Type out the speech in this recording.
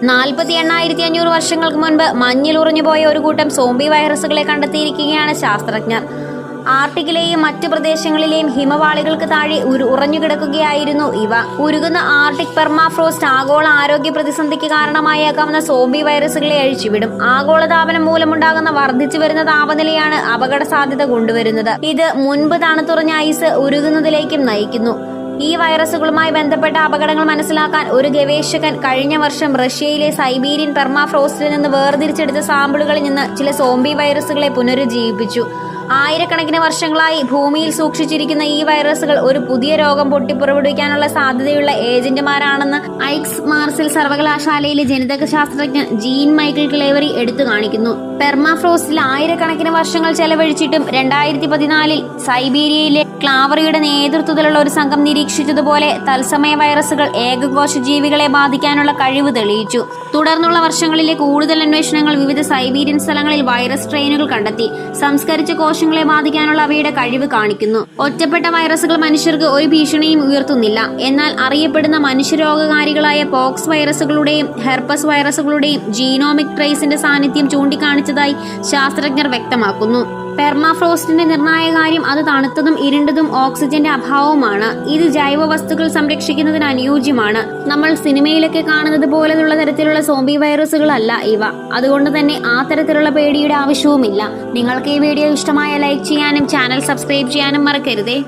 48,500 വർഷങ്ങൾക്ക് മുൻപ് മഞ്ഞിൽ ഉറഞ്ഞുപോയ ഒരു കൂട്ടം സോംബി വൈറസുകളെ കണ്ടെത്തിയിരിക്കുകയാണ് ശാസ്ത്രജ്ഞർ. ആർട്ടിക്കിലെയും മറ്റു പ്രദേശങ്ങളിലെയും ഹിമവാളികൾക്ക് താഴെ ഉറഞ്ഞുകിടക്കുകയായിരുന്നു ഇവ. ഉരുകുന്ന ആർട്ടിക് പെർമാഫ്രോസ്റ്റ് ആഗോള ആരോഗ്യ പ്രതിസന്ധിക്ക് കാരണമായേക്കാവുന്ന സോംബി വൈറസുകളെ അഴിച്ചുവിടും. ആഗോളതാപനം മൂലമുണ്ടാകുന്ന വർദ്ധിച്ചു വരുന്ന താപനിലയാണ് അപകട സാധ്യത കൊണ്ടുവരുന്നത്. ഇത് മുൻപ് തണുത്തുറഞ്ഞ ഐസ് ഉരുകുന്നതിലേക്കും നയിക്കുന്നു. ഈ വൈറസുകളുമായി ബന്ധപ്പെട്ട അപകടങ്ങൾ മനസ്സിലാക്കാൻ ഒരു ഗവേഷകൻ കഴിഞ്ഞ വർഷം റഷ്യയിലെ സൈബീരിയൻ പെർമാഫ്രോസ്റ്റിൽ നിന്ന് വേർതിരിച്ചെടുത്ത സാമ്പിളുകളിൽ നിന്ന് ചില സോംബി വൈറസുകളെ പുനരുജ്ജീവിപ്പിച്ചു. ആയിരക്കണക്കിന് വർഷങ്ങളായി ഭൂമിയിൽ സൂക്ഷിച്ചിരിക്കുന്ന ഈ വൈറസുകൾ ഒരു പുതിയ രോഗം പൊട്ടിപ്പുറപ്പെടുവിക്കാനുള്ള സാധ്യതയുള്ള ഏജന്റുമാരാണെന്ന് ഐക്സ് മാർസിൽ സർവകലാശാലയിലെ ജനിതക ശാസ്ത്രജ്ഞൻ ജീൻ മൈക്കിൾ ക്ലേവറി എടുത്തു കാണിക്കുന്നു. പെർമാഫ്രോസ്റ്റിൽ ആയിരക്കണക്കിന് വർഷങ്ങൾ ചെലവഴിച്ചിട്ടും 2014 സൈബീരിയയിലെ ക്ലാവറിയുടെ നേതൃത്വത്തിലുള്ള ഒരു സംഘം നിരീക്ഷിച്ചതുപോലെ തത്സമയ വൈറസുകൾ ഏകകോശ ജീവികളെ ബാധിക്കാനുള്ള കഴിവ് തെളിയിച്ചു. തുടർന്നുള്ള വർഷങ്ങളിലെ കൂടുതൽ അന്വേഷണങ്ങൾ വിവിധ സൈബീരിയൻ സ്ഥലങ്ങളിൽ വൈറസ് സ്ട്രെയിനുകൾ കണ്ടെത്തി സംസ്കരിച്ച കോശങ്ങളെ ബാധിക്കാനുള്ള അവയുടെ കഴിവ് കാണിക്കുന്നു. ഒറ്റപ്പെട്ട വൈറസുകൾ മനുഷ്യർക്ക് ഒരു ഭീഷണിയും ഉയർത്തുന്നില്ല. എന്നാൽ അറിയപ്പെടുന്ന മനുഷ്യരോഗകാരികളായ പോക്സ് വൈറസുകളുടെയും ഹെർപ്പസ് വൈറസുകളുടെയും ജീനോമിക് ട്രേസിന്റെ സാന്നിധ്യം ചൂണ്ടിക്കാണിച്ചതായി ശാസ്ത്രജ്ഞർ വ്യക്തമാക്കുന്നു. പെർമാഫ്രോസ്റ്റിന്റെ നിർണായക കാര്യം അത് തണുത്തതും ഇരുണ്ടതും ഓക്സിജന്റെ അഭാവവുമാണ്. ഇത് ജൈവ വസ്തുക്കൾ സംരക്ഷിക്കുന്നതിന് അനുയോജ്യമാണ്. നമ്മൾ സിനിമയിലൊക്കെ കാണുന്നത് പോലെയുള്ള തരത്തിലുള്ള സോംബി വൈറസുകളല്ല ഇവ. അതുകൊണ്ട് തന്നെ ആ തരത്തിലുള്ള പേടിയുടെ ആവശ്യവുമില്ല. നിങ്ങൾക്ക് ഈ വീഡിയോ ഇഷ്ടമായ ലൈക്ക് ചെയ്യാനും ചാനൽ സബ്സ്ക്രൈബ് ചെയ്യാനും മറക്കരുതേ.